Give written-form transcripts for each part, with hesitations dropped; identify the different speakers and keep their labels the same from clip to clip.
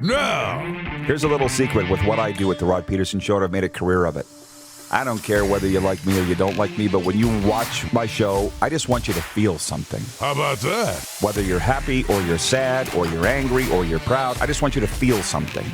Speaker 1: now.
Speaker 2: Here's a little secret with what I do at the Rod Pedersen Show, and I've made a career of it. I don't care whether you like me or you don't like me, but when you watch my show, I just want you to feel something.
Speaker 1: How about that?
Speaker 2: Whether you're happy or you're sad or you're angry or you're proud, I just want you to feel something.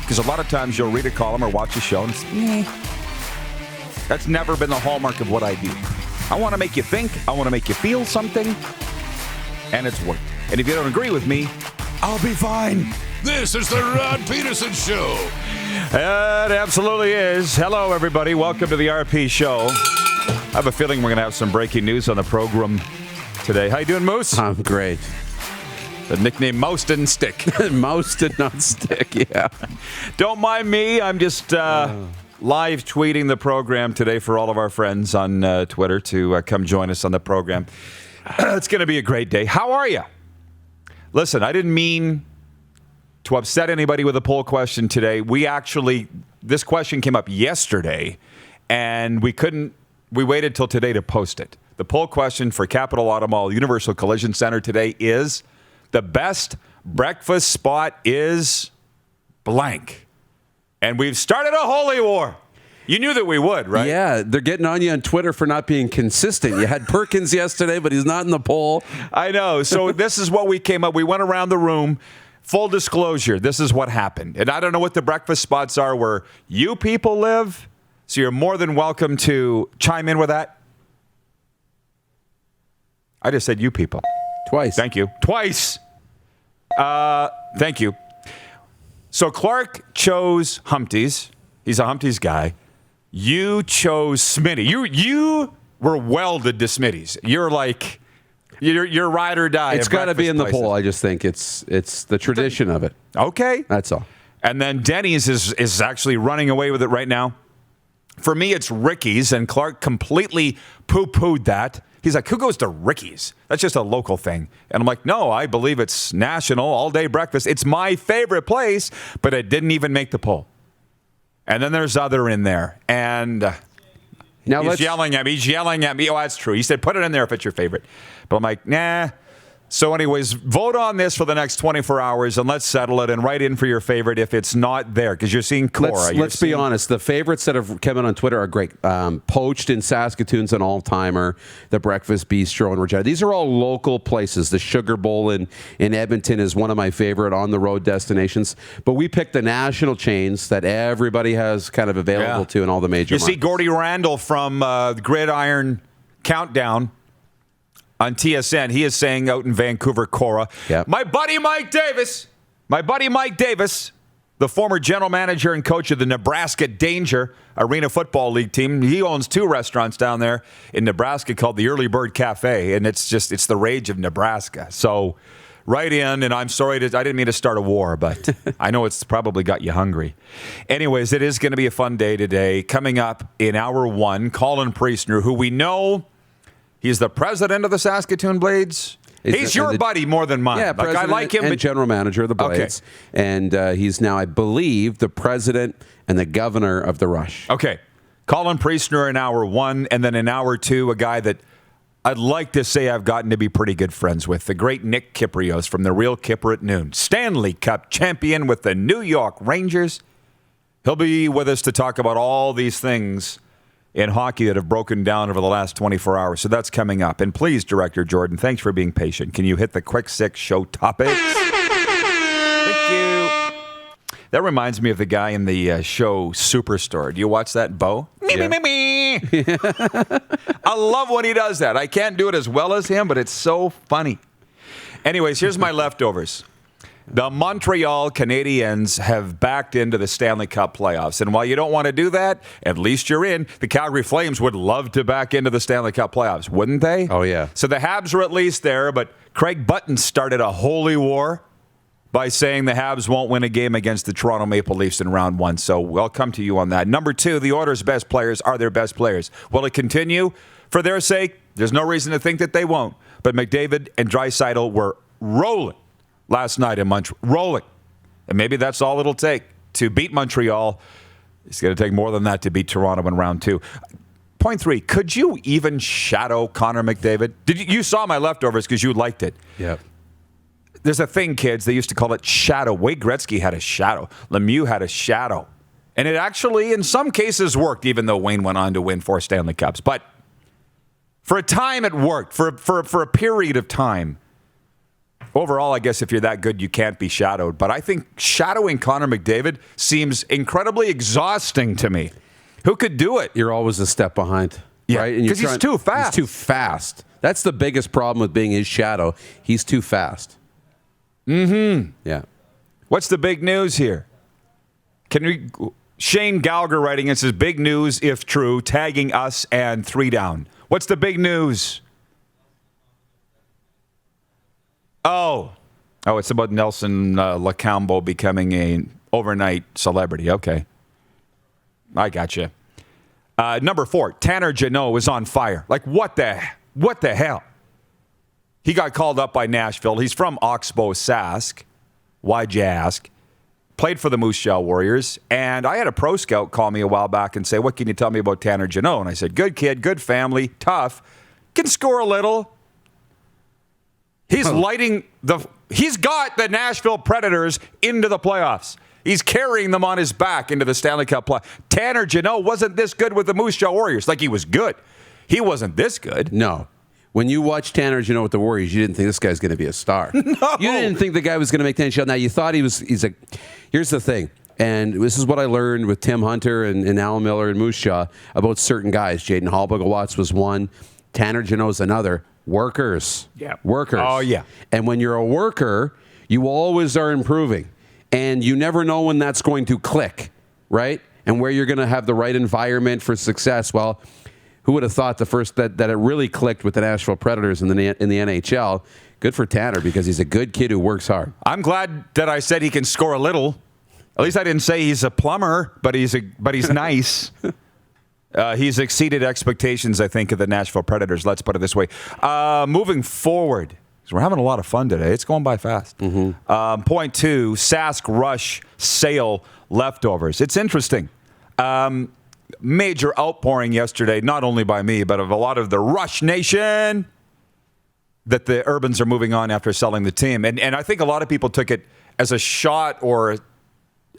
Speaker 2: Because a lot of times you'll read a column or watch a show and it's, That's never been the hallmark of what I do. I want to make you think, I want to make you feel something, and it's worked. And if you don't agree with me, I'll be fine.
Speaker 1: This is the Rod Pedersen Show.
Speaker 2: It absolutely is. Hello, everybody. Welcome to the RP Show. I have a feeling we're going to have some breaking news on the program today. How you doing, Moose?
Speaker 3: I'm great.
Speaker 2: The nickname Mouse didn't stick.
Speaker 3: Mouse did not stick, yeah.
Speaker 2: Don't mind me. I'm just live tweeting the program today for all of our friends on Twitter to come join us on the program. It's going to be a great day. How are you? Listen, I didn't mean to upset anybody with a poll question today. This question came up yesterday, and we waited till today to post it. The poll question for Capital Auto Mall Universal Collision Center today is, the best breakfast spot is blank. And we've started a holy war. You knew that we would, right?
Speaker 3: Yeah, they're getting on you on Twitter for not being consistent. You had Perkins yesterday, but he's not in the poll.
Speaker 2: I know. So this is what we came up. We went around the room. Full disclosure, this is what happened. And I don't know what the breakfast spots are where you people live, so you're more than welcome to chime in with that. I just said you people.
Speaker 3: Twice.
Speaker 2: Thank you. Twice. Thank you. So Clark chose Humpty's. He's a Humpty's guy. You chose Smitty. You were welded to Smitty's. You're like... You're ride or die.
Speaker 3: It's got to be in the poll. I just think it's the tradition of it.
Speaker 2: Okay.
Speaker 3: That's all.
Speaker 2: And then Denny's is actually running away with it right now. For me, it's Ricky's, and Clark completely poo-pooed that. He's like, who goes to Ricky's? That's just a local thing. And I'm like, no, I believe it's national, all-day breakfast. It's my favorite place, but it didn't even make the poll. And then there's other in there. And... Now he's yelling at me. He's yelling at me. Oh, that's true. He said, put it in there if it's your favorite. But I'm like, nah. So anyways, vote on this for the next 24 hours, and let's settle it and write in for your favorite if it's not there, because you're seeing Cora.
Speaker 3: Let's be honest. The favorites that have come in on Twitter are great. Poached in Saskatoon's an all-timer. The Breakfast Bistro in Regina. These are all local places. The Sugar Bowl in Edmonton is one of my favorite on-the-road destinations. But we picked the national chains that everybody has kind of available to in all the major markets.
Speaker 2: You see Gordie Randall from Gridiron Countdown on TSN, he is saying out in Vancouver, Cora,
Speaker 3: yep.
Speaker 2: My buddy Mike Davis, the former general manager and coach of the Nebraska Danger Arena Football League team, he owns 2 restaurants down there in Nebraska called the Early Bird Cafe, and it's the rage of Nebraska. So write in, and I'm sorry, I didn't mean to start a war, but I know it's probably got you hungry. Anyways, it is going to be a fun day today. Coming up in hour 1, Colin Priestner, who we know... He's the president of the Saskatoon Blades. He's your buddy more than mine.
Speaker 3: Yeah,
Speaker 2: I like him.
Speaker 3: And general manager of the Blades. Okay. And he's now, I believe, the president and the governor of the Rush.
Speaker 2: Okay. Colin Priestner in hour 1, and then in hour 2, a guy that I'd like to say I've gotten to be pretty good friends with, the great Nick Kyprios from The Real Kipper at Noon. Stanley Cup champion with the New York Rangers. He'll be with us to talk about all these things in hockey that have broken down over the last 24 hours. So that's coming up. And please, Director Jordan, thanks for being patient. Can you hit the quick 6 show topics? Thank you. That reminds me of the guy in the show Superstore. Do you watch that, Bo?
Speaker 3: Yeah.
Speaker 2: Me. I love when he does that. I can't do it as well as him, but it's so funny. Anyways, here's my leftovers. The Montreal Canadiens have backed into the Stanley Cup playoffs. And while you don't want to do that, at least you're in. The Calgary Flames would love to back into the Stanley Cup playoffs, wouldn't they?
Speaker 3: Oh, yeah.
Speaker 2: So the Habs are at least there, but Craig Button started a holy war by saying the Habs won't win a game against the Toronto Maple Leafs in round 1. So I'll come to you on that. Number 2, the Oilers' best players are their best players. Will it continue? For their sake, there's no reason to think that they won't. But McDavid and Draisaitl were rolling last night in Montreal. Rolling. And maybe that's all it'll take to beat Montreal. It's going to take more than that to beat Toronto in round 2. Point 3, could you even shadow Connor McDavid? You saw my leftovers because you liked it.
Speaker 3: Yeah.
Speaker 2: There's a thing, kids, they used to call it shadow. Wade Gretzky had a shadow. Lemieux had a shadow. And it actually, in some cases, worked, even though Wayne went on to win 4 Stanley Cups. But for a time, it worked. For a period of time. Overall, I guess if you're that good, you can't be shadowed. But I think shadowing Connor McDavid seems incredibly exhausting to me. Who could do it?
Speaker 3: You're always a step behind.
Speaker 2: Yeah,
Speaker 3: right?
Speaker 2: because he's too fast.
Speaker 3: He's too fast. That's the biggest problem with being his shadow. He's too fast.
Speaker 2: Mm-hmm.
Speaker 3: Yeah.
Speaker 2: What's the big news here? Shane Gallagher writing in says, big news if true, tagging us and 3 down. What's the big news? Oh, it's about Nelson Lacambo becoming an overnight celebrity. Okay. I got you. Number 4, Tanner Jeannot is on fire. Like, what the hell? He got called up by Nashville. He's from Oxbow, Sask. Why'd you ask? Played for the Moose Jaw Warriors. And I had a pro scout call me a while back and say, what can you tell me about Tanner Jeannot? And I said, good kid, good family, tough, can score a little. He's he's got the Nashville Predators into the playoffs. He's carrying them on his back into the Stanley Cup play. Tanner Jeannot wasn't this good with the Moose Jaw Warriors. Like, he was good. He wasn't this good.
Speaker 3: No. When you watch Tanner Jeannot with the Warriors, you didn't think this guy's going to be a star.
Speaker 2: No.
Speaker 3: You didn't think the guy was going to make the NHL. Now, you thought here's the thing, and this is what I learned with Tim Hunter and Alan Miller and Moose Jaw about certain guys. Jaden Hallberg-Watts was one. Tanner Jeannot's another. Workers.
Speaker 2: Yeah.
Speaker 3: Workers.
Speaker 2: Oh, yeah.
Speaker 3: And when you're a worker, you always are improving. And you never know when that's going to click, right? And where you're going to have the right environment for success. Well, who would have thought that it really clicked with the Nashville Predators in the NHL? Good for Tanner, because he's a good kid who works hard.
Speaker 2: I'm glad that I said he can score a little. At least I didn't say he's a plumber, but he's nice. He's exceeded expectations, I think, of the Nashville Predators. Let's put it this way. Moving forward, because we're having a lot of fun today. It's going by fast. Mm-hmm. Point 2, Sask Rush Sale leftovers. It's interesting. Major outpouring yesterday, not only by me, but of a lot of the Rush Nation, that the Urbans are moving on after selling the team. And I think a lot of people took it as a shot or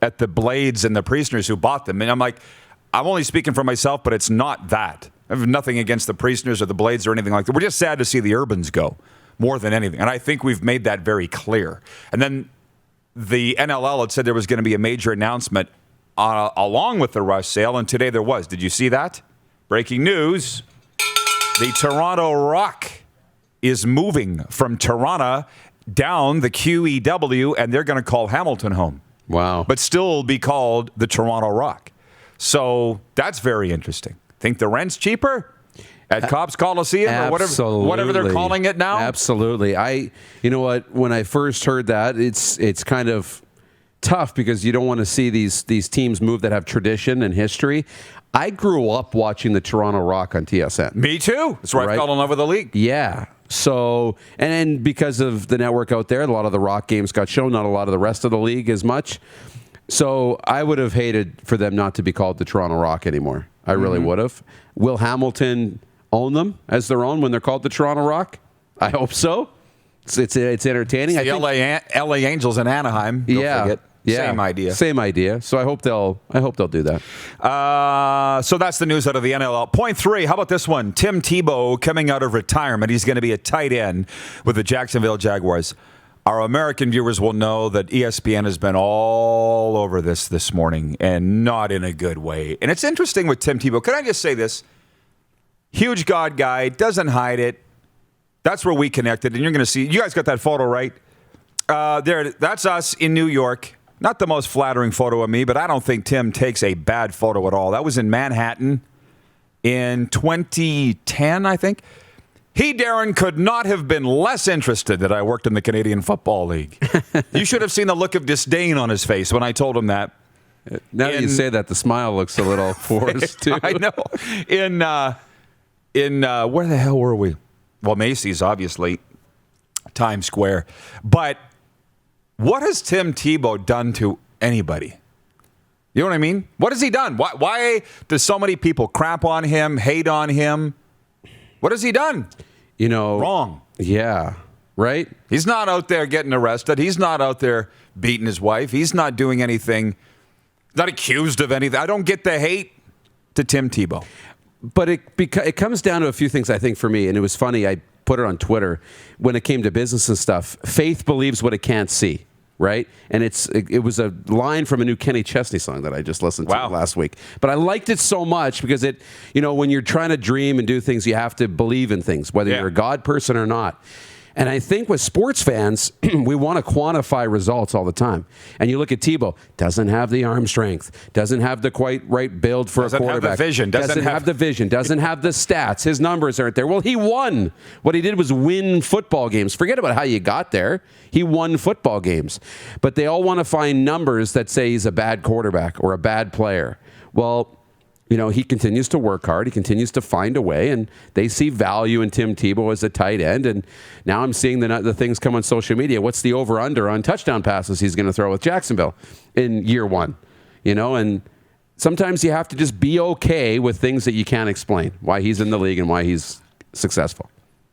Speaker 2: at the Blades and the Priestners who bought them. And I'm like, I'm only speaking for myself, but it's not that. I have nothing against the Priestners or the Blades or anything like that. We're just sad to see the Urbans go more than anything. And I think we've made that very clear. And then the NLL had said there was going to be a major announcement along with the Rush sale, and today there was. Did you see that? Breaking news. The Toronto Rock is moving from Toronto down the QEW, and they're going to call Hamilton home.
Speaker 3: Wow.
Speaker 2: But still be called the Toronto Rock. So that's very interesting. Think the rent's cheaper at Cobb's Coliseum or whatever they're calling it now?
Speaker 3: Absolutely. You know what? When I first heard that, it's kind of tough because you don't want to see these teams move that have tradition and history. I grew up watching the Toronto Rock on TSN.
Speaker 2: Me too. That's where I fell in love with the league.
Speaker 3: Yeah. So, and then because of the network out there, a lot of the Rock games got shown, not a lot of the rest of the league as much. So I would have hated for them not to be called the Toronto Rock anymore. I really would have. Will Hamilton own them as their own when they're called the Toronto Rock? I hope so. It's entertaining.
Speaker 2: It's the LA Angels in Anaheim. Don't forget.
Speaker 3: Yeah, Same idea. So I hope they'll do that.
Speaker 2: So that's the news out of the NLL. Point 3, how about this one? Tim Tebow coming out of retirement. He's going to be a tight end with the Jacksonville Jaguars. Our American viewers will know that ESPN has been all over this morning, and not in a good way. And it's interesting with Tim Tebow. Can I just say this? Huge God guy, doesn't hide it. That's where we connected, and you're going to see. You guys got that photo, right? That's us in New York. Not the most flattering photo of me, but I don't think Tim takes a bad photo at all. That was in Manhattan in 2010, I think. He, Darren, could not have been less interested that I worked in the Canadian Football League. You should have seen the look of disdain on his face when I told him that.
Speaker 3: Now that you say that, the smile looks a little forced, too.
Speaker 2: I know. In where the hell were we? Well, Macy's, obviously. Times Square. But what has Tim Tebow done to anybody? You know what I mean? What has he done? Why do so many people crap on him, hate on him? What has he done?
Speaker 3: You know,
Speaker 2: wrong.
Speaker 3: Yeah. right?
Speaker 2: He's not out there getting arrested. He's not out there beating his wife. He's not doing anything, not accused of anything. I don't get the hate to Tim Tebow.
Speaker 3: But it comes down to a few things, I think, for me. And it was funny. I put it on Twitter when it came to business and stuff. Faith believes what it can't see, right? And it was a line from a new Kenny Chesney song that I just listened to last week. But I liked it so much because when you're trying to dream and do things, you have to believe in things, whether you're a God person or not. And I think with sports fans, we want to quantify results all the time. And you look at Tebow, doesn't have the arm strength, doesn't have the quite right build for a quarterback.
Speaker 2: Doesn't have the vision.
Speaker 3: Doesn't have the vision, doesn't have the stats. His numbers aren't there. Well, he won. What he did was win football games. Forget about how you got there. He won football games. But they all want to find numbers that say he's a bad quarterback or a bad player. Well, he continues to work hard. He continues to find a way, and they see value in Tim Tebow as a tight end. And now I'm seeing the things come on social media. What's the over-under on touchdown passes he's going to throw with Jacksonville in year one? And sometimes you have to just be okay with things that you can't explain, why he's in the league and why he's successful.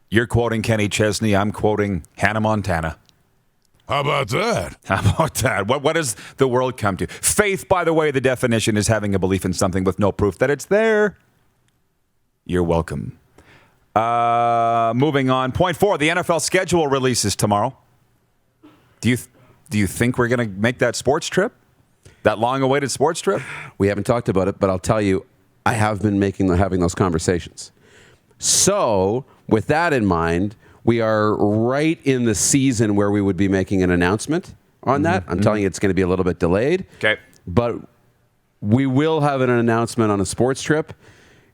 Speaker 2: You're quoting Kenny Chesney. I'm quoting Hannah Montana.
Speaker 1: How about that?
Speaker 2: How about that? What does the world come to? Faith, by the way, the definition is having a belief in something with no proof that it's there. You're welcome. Moving on. Point 4, the NFL schedule releases tomorrow. Do you think we're going to make that sports trip? That long-awaited sports trip?
Speaker 3: We haven't talked about it, but I'll tell you, I have been having those conversations. So, with that in mind, we are right in the season where we would be making an announcement on that. I'm telling you, it's going to be a little bit delayed.
Speaker 2: Okay.
Speaker 3: But we will have an announcement on a sports trip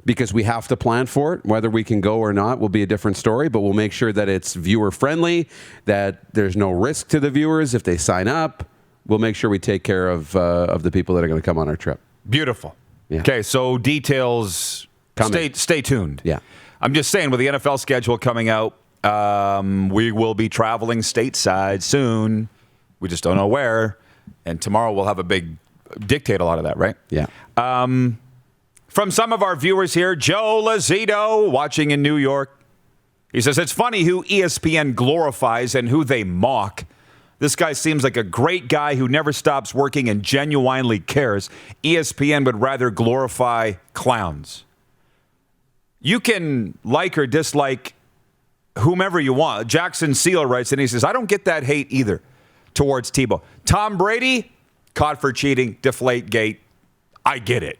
Speaker 3: because we have to plan for it. Whether we can go or not will be a different story, but we'll make sure that it's viewer-friendly, that there's no risk to the viewers if they sign up. We'll make sure we take care of the people that are going to come on our trip.
Speaker 2: Beautiful.
Speaker 3: Yeah.
Speaker 2: Okay, so details, stay tuned.
Speaker 3: Yeah.
Speaker 2: I'm just saying, with the NFL schedule coming out, we will be traveling stateside soon. We just don't know where. And tomorrow we'll have dictate a lot of that, right?
Speaker 3: Yeah.
Speaker 2: From some of our viewers here, Joe Lazito, watching in New York. He says, it's funny who ESPN glorifies and who they mock. This guy seems like a great guy who never stops working and genuinely cares. ESPN would rather glorify clowns. You can like or dislike whomever you want. Jackson Seal writes, and he says, I don't get that hate either towards Tebow. Tom Brady, caught for cheating, deflate gate. I get it.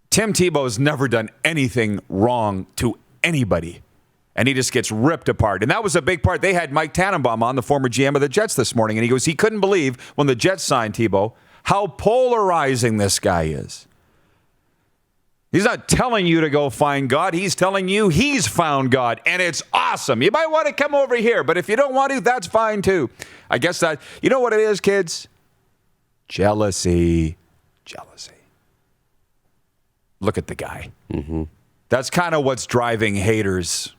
Speaker 2: Tim Tebow has never done anything wrong to anybody, and he just gets ripped apart. And that was a big part. They had Mike Tannenbaum on, the former GM of the Jets, this morning, and he goes, he couldn't believe when the Jets signed Tebow how polarizing this guy is. He's not telling you to go find God. He's telling you he's found God, and it's awesome. You might want to come over here, but if you don't want to, that's fine too. I guess that, you know what it is, kids? Jealousy. Look at the guy. Mm-hmm. That's kind of what's driving haters.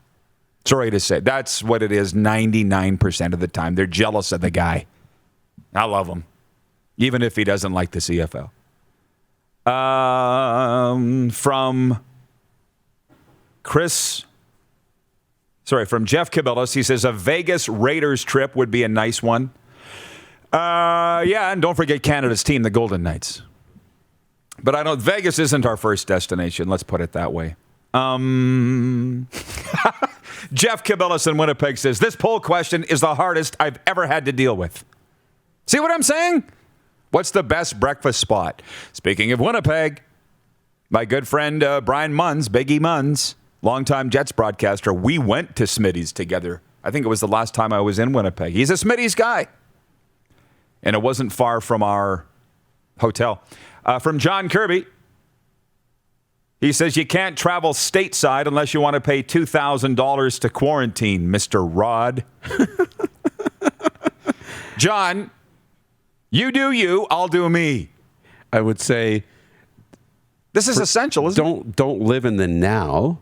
Speaker 2: Sorry to say. That's what it is 99% of the time. They're jealous of the guy. I love him, even if he doesn't like the CFL. From Jeff Cabellas, he says a Vegas Raiders trip would be a nice one. Yeah, and don't forget Canada's team, the Golden Knights. But Vegas isn't our first destination, let's put it that way. Jeff Cabellas in Winnipeg says, this poll question is the hardest I've ever had to deal with. See what I'm saying? What's the best breakfast spot? Speaking of Winnipeg, my good friend Brian Munns, Biggie Munns, longtime Jets broadcaster, we went to Smitty's together. I think it was the last time I was in Winnipeg. He's a Smitty's guy. And it wasn't far from our hotel. From John Kirby, he says, you can't travel stateside unless you want to pay $2,000 to quarantine, Mr. Rod. John, you do you, I'll do me.
Speaker 3: I would say
Speaker 2: this is essential, isn't it?
Speaker 3: Don't live in the now.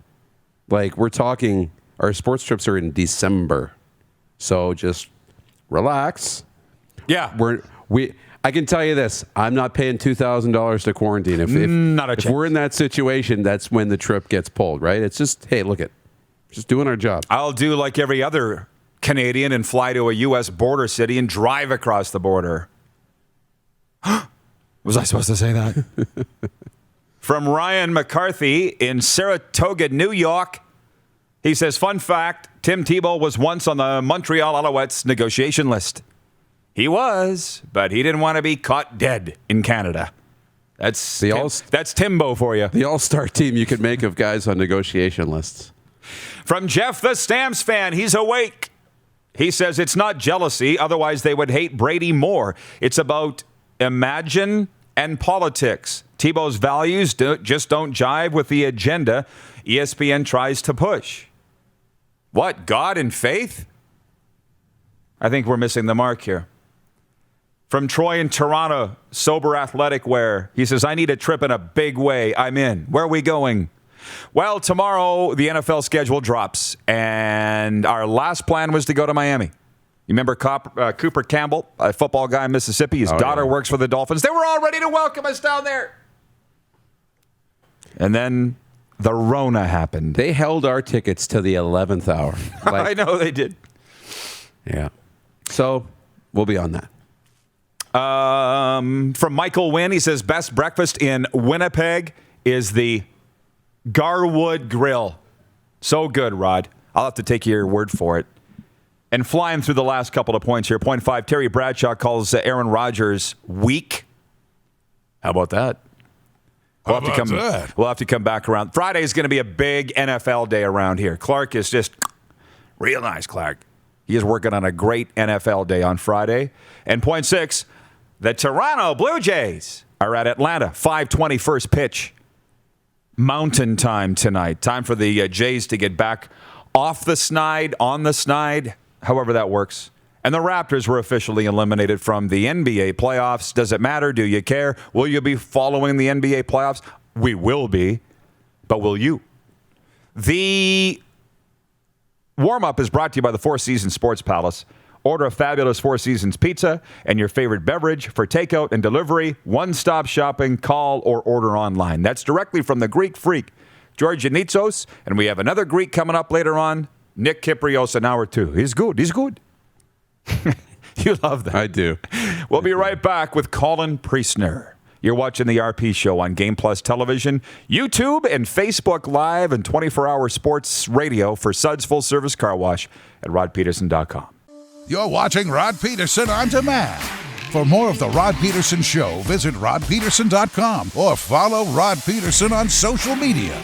Speaker 3: Like, we're talking, our sports trips are in December. So just relax.
Speaker 2: Yeah.
Speaker 3: I can tell you this, I'm not paying $2,000 to quarantine. If we're in that situation, that's when the trip gets pulled, right? It's just, hey, just doing our job.
Speaker 2: I'll do like every other Canadian and fly to a U.S. border city and drive across the border. Was I supposed to say that? From Ryan McCarthy in Saratoga, New York. He says, fun fact, Tim Tebow was once on the Montreal Alouettes negotiation list. He was, but he didn't want to be caught dead in Canada. That's Timbo for you.
Speaker 3: The all-star team you could make of guys on negotiation lists.
Speaker 2: From Jeff, the Stamps fan, he's awake. He says it's not jealousy, otherwise they would hate Brady more. It's about imagine and politics. Tebow's values just don't jive with the agenda ESPN tries to push. What, God and faith? I think we're missing the mark here. From Troy in Toronto, sober athletic wear. He says, I need a trip in a big way. I'm in. Where are we going? Well, tomorrow the NFL schedule drops, and our last plan was to go to Miami. You remember Cooper Campbell, a football guy in Mississippi? His daughter works for the Dolphins. They were all ready to welcome us down there. And then the Rona happened.
Speaker 3: They held our tickets to the 11th hour.
Speaker 2: I know they did.
Speaker 3: Yeah. So we'll be on that.
Speaker 2: From Michael Wynn, he says, best breakfast in Winnipeg is the Garwood Grill. So good, Rod. I'll have to take your word for it. And flying through the last couple of points here. Point 5, Terry Bradshaw calls Aaron Rodgers weak. How about that? We'll have to come back around. Friday is going to be a big NFL day around here. Clark is just real nice, Clark. He is working on a great NFL day on Friday. And point 6, the Toronto Blue Jays are at Atlanta. 5:20 first pitch. Mountain time tonight. Time for the Jays to get back off the snide, on the snide, however that works. And the Raptors were officially eliminated from the NBA playoffs. Does it matter? Do you care? Will you be following the NBA playoffs? We will be. But will you? The warm-up is brought to you by the Four Seasons Sports Palace. Order a fabulous Four Seasons pizza and your favorite beverage for takeout and delivery. One-stop shopping, call, or order online. That's directly from the Greek freak, George Yanitsos. And we have another Greek coming up later on, Nick Kyprios, an hour two. He's good. He's good. You love that.
Speaker 3: I do.
Speaker 2: We'll be right back with Colin Priestner. You're watching the RP Show on Game Plus Television, YouTube, and Facebook Live, and 24-hour sports radio for Suds Full Service Car Wash at rodpedersen.com.
Speaker 1: You're watching Rod Pedersen on demand. For more of the Rod Pedersen Show, visit rodpedersen.com or follow Rod Pedersen on social media.